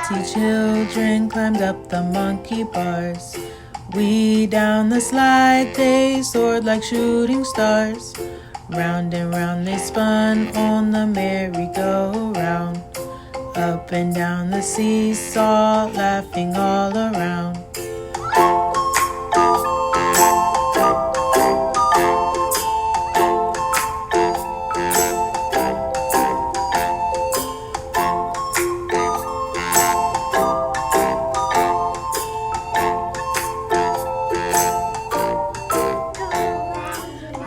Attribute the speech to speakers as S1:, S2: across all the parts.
S1: bitsy children climbed up the monkey bars. We down the slide they soared like shooting stars. Round and round they spun on the merry-go-round. Up and down the seesaw, laughing all around.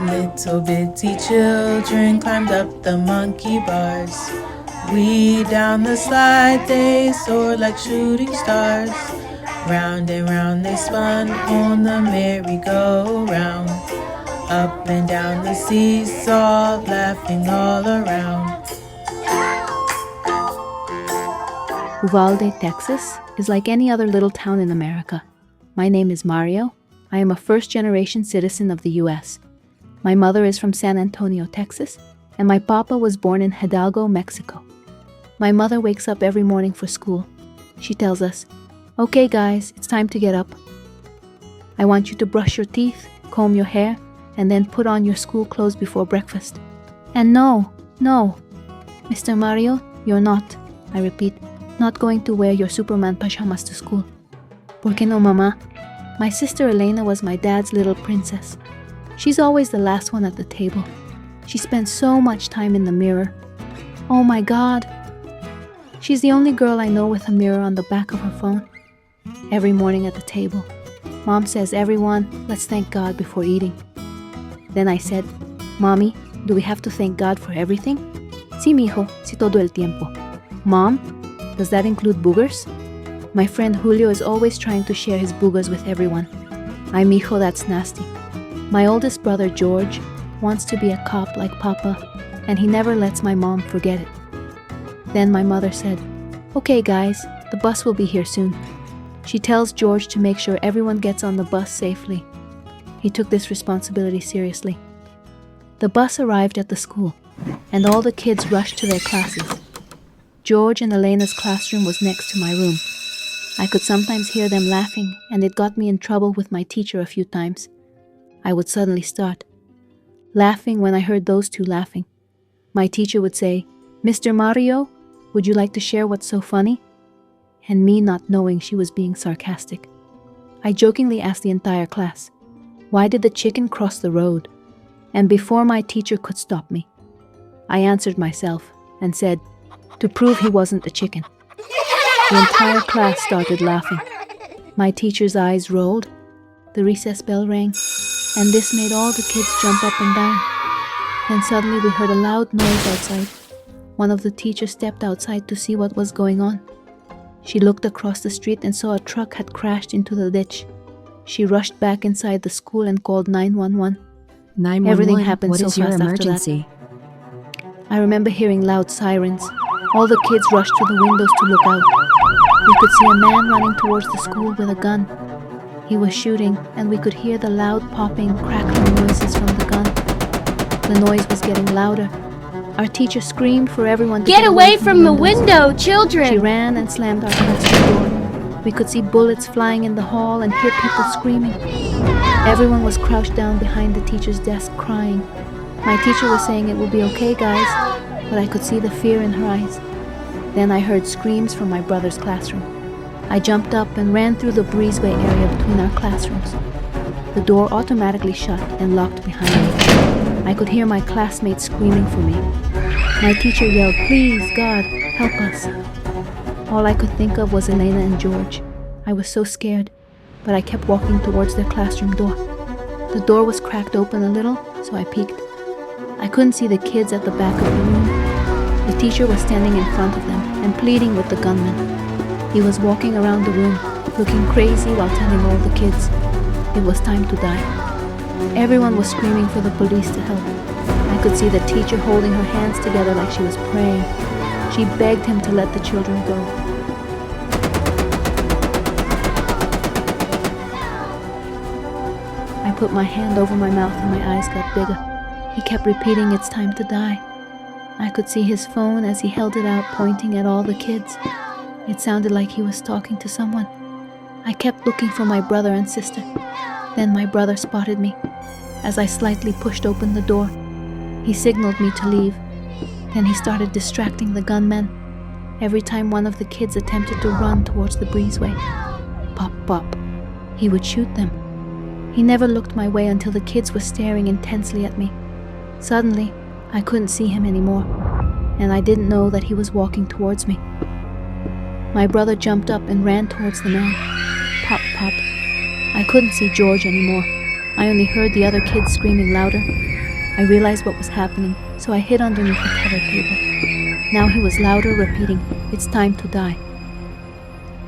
S1: Little bitty children climbed up the monkey bars. We down the slide they soared like shooting stars. Round and round they spun on the merry-go-round. Up and down the seesaw, laughing all around.
S2: Uvalde, Texas is like any other little town in America. My name is Mario. I am a first-generation citizen of the U.S. My mother is from San Antonio, Texas, and my papa was born in Hidalgo, Mexico. My mother wakes up every morning for school. She tells us, "Okay guys, it's time to get up. I want you to brush your teeth, comb your hair, and then put on your school clothes before breakfast." And no, Mr. Mario, you're not, I repeat, not going to wear your Superman pajamas to school. ¿Por qué no, mamá? My sister Elena was my dad's little princess. She's always the last one at the table. She spends so much time in the mirror. Oh my God! She's the only girl I know with a mirror on the back of her phone. Every morning at the table, Mom says, "Everyone, let's thank God before eating." Then I said, "Mommy, do we have to thank God for everything?" Sí, mijo, sí todo el tiempo. Mom, does that include boogers? My friend Julio is always trying to share his boogers with everyone. Ay, mijo, that's nasty. My oldest brother, George, wants to be a cop like Papa, and he never lets my mom forget it. Then my mother said, "Okay guys, the bus will be here soon." She tells George to make sure everyone gets on the bus safely. He took this responsibility seriously. The bus arrived at the school, and all the kids rushed to their classes. George and Elena's classroom was next to my room. I could sometimes hear them laughing, and it got me in trouble with my teacher a few times. I would suddenly start laughing when I heard those two laughing. My teacher would say, "Mr. Mario, would you like to share what's so funny?" And me not knowing she was being sarcastic, I jokingly asked the entire class, "Why did the chicken cross the road?" And before my teacher could stop me, I answered myself and said, "To prove he wasn't a chicken." The entire class started laughing. My teacher's eyes rolled, the recess bell rang, and this made all the kids jump up and down. Then suddenly we heard a loud noise outside. One of the teachers stepped outside to see what was going on. She looked across the street and saw a truck had crashed into the ditch. She rushed back inside the school and called 911.
S3: 911,
S2: everything happened
S3: what
S2: so
S3: is your
S2: fast
S3: emergency?
S2: After that. I remember hearing loud sirens. All the kids rushed to the windows to look out. We could see a man running towards the school with a gun. He was shooting, and we could hear the loud popping, crackling noises from the gun. The noise was getting louder. Our teacher screamed for everyone to
S4: Get away from the window, children!
S2: She ran and slammed our classroom door. We could see bullets flying in the hall and hear people screaming. Everyone was crouched down behind the teacher's desk crying. My teacher was saying it will be okay, guys, but I could see the fear in her eyes. Then I heard screams from my brother's classroom. I jumped up and ran through the breezeway area between our classrooms. The door automatically shut and locked behind me. I could hear my classmates screaming for me. My teacher yelled, "Please, God, help us." All I could think of was Elena and George. I was so scared, but I kept walking towards their classroom door. The door was cracked open a little, so I peeked. I couldn't see the kids at the back of the room. The teacher was standing in front of them and pleading with the gunman. He was walking around the room, looking crazy while telling all the kids it was time to die. Everyone was screaming for the police to help. I could see the teacher holding her hands together like she was praying. She begged him to let the children go. I put my hand over my mouth and my eyes got bigger. He kept repeating, "It's time to die." I could see his phone as he held it out, pointing at all the kids. It sounded like he was talking to someone. I kept looking for my brother and sister. Then my brother spotted me. As I slightly pushed open the door, he signaled me to leave. Then he started distracting the gunmen. Every time one of the kids attempted to run towards the breezeway, pop, pop, he would shoot them. He never looked my way until the kids were staring intensely at me. Suddenly, I couldn't see him anymore, and I didn't know that he was walking towards me. My brother jumped up and ran towards the man. Pop, pop. I couldn't see George anymore. I only heard the other kids screaming louder. I realized what was happening, so I hid underneath the cover table. Now he was louder, repeating, "It's time to die."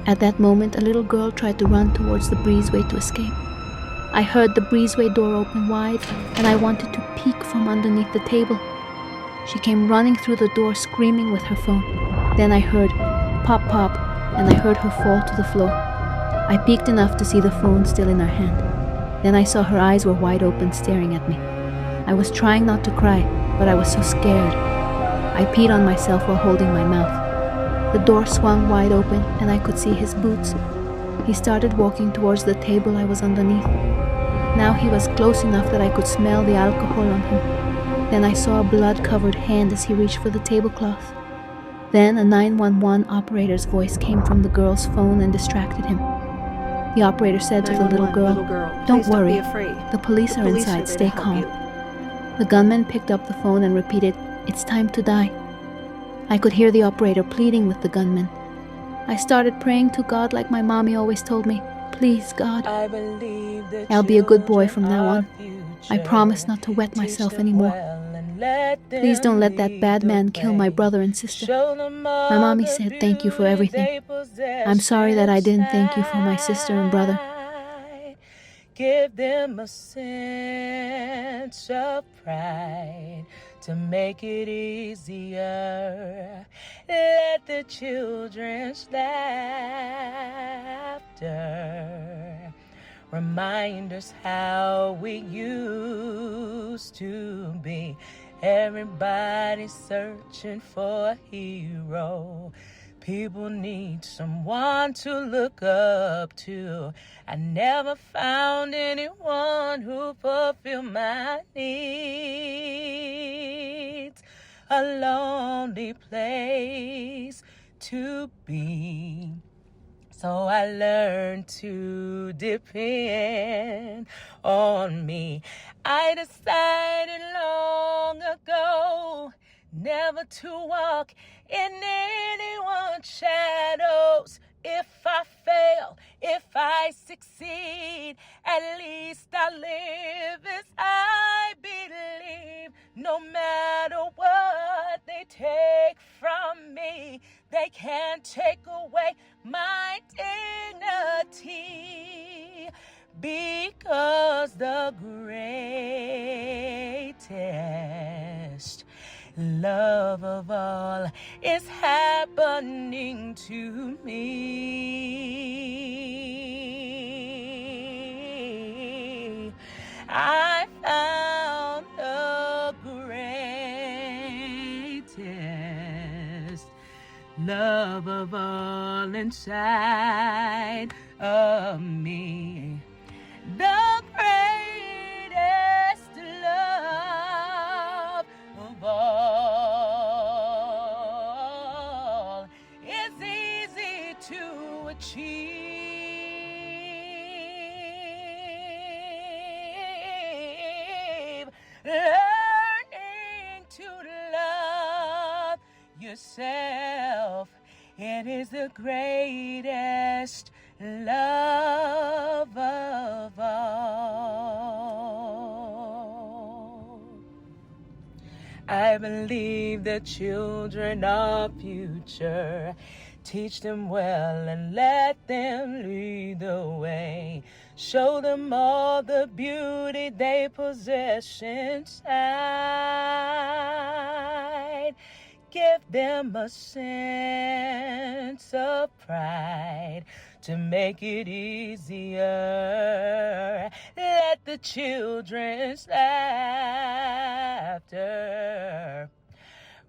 S2: At that moment, a little girl tried to run towards the breezeway to escape. I heard the breezeway door open wide, and I wanted to peek from underneath the table. She came running through the door, screaming with her phone. Then I heard pop, pop, and I heard her fall to the floor. I peeked enough to see the phone still in her hand. Then I saw her eyes were wide open, staring at me. I was trying not to cry, but I was so scared. I peed on myself while holding my mouth. The door swung wide open, and I could see his boots. He started walking towards the table I was underneath. Now he was close enough that I could smell the alcohol on him. Then I saw a blood-covered hand as he reached for the tablecloth. Then a 911 operator's voice came from the girl's phone and distracted him. The operator said to the little girl, "Don't worry, the police are inside, stay calm." The gunman picked up the phone and repeated, "It's time to die." I could hear the operator pleading with the gunman. I started praying to God like my mommy always told me, "Please, God, I'll be a good boy from now on. I promise not to wet myself anymore. Please don't let that bad man kill my brother and sister." My mommy said, "Thank you for everything. I'm sorry that I didn't thank you for my sister and brother."
S1: Give them a sense of pride to make it easier. Let the children's laughter remind us how we used to be. Everybody's searching for a hero. People need someone to look up to. I never found anyone who fulfilled my needs. A lonely place to be. So I learned to depend on me. I decided long ago never to walk in anyone's shadows. If I fail, if I succeed, at least I live as I believe. No matter what they take from me, they can't take away my dignity, because the greatest love of all is happening to me. I found the greatest love of all inside of me. The greatest love of all is easy to achieve. Learning to love yourself, it is the greatest love of all. I believe the children are future. Teach them well and let them lead the way. Show them all the beauty they possess inside. Give them a sense of pride to make it easier. Let the children's laughter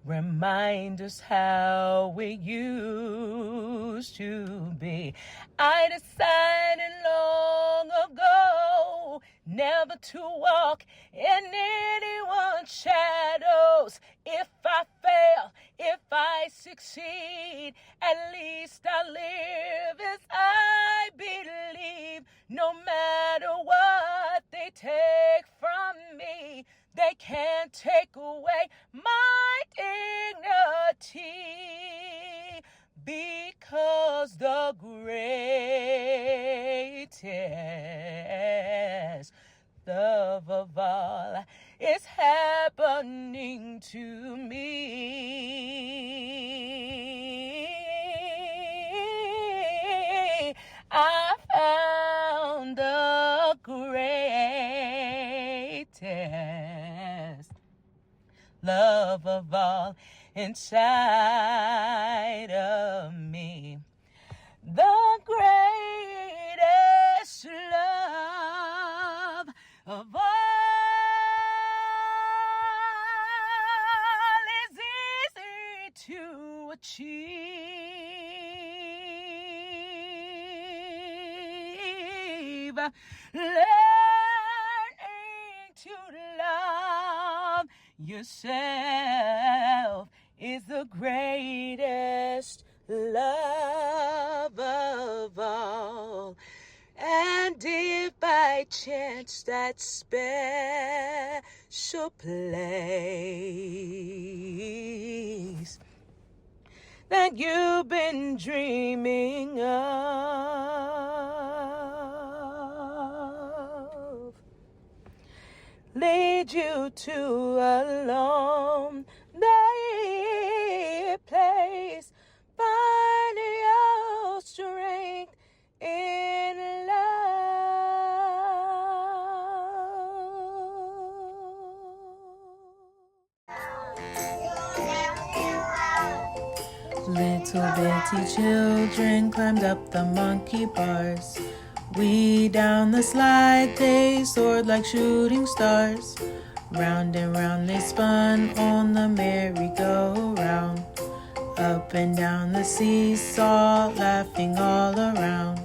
S1: remind us how we used to be. I decided long ago never to walk in anyone's shadows. If I fail, if I succeed, at least I live as I believe. No matter what they take from me, they can't take away my dignity, because the greatest love of all is happening to me. I found the greatest love of all inside of me. The greatest love of all is easy to achieve. Learning to love yourself is the greatest love of all. And if by chance that special place that you've been dreaming of lead you to a lonely place, find your strength in love. Little bitty children climbed up the monkey bars. We down the slide, they soared like shooting stars. Round and round they spun on the merry-go-round. Up and down the seesaw, laughing all around.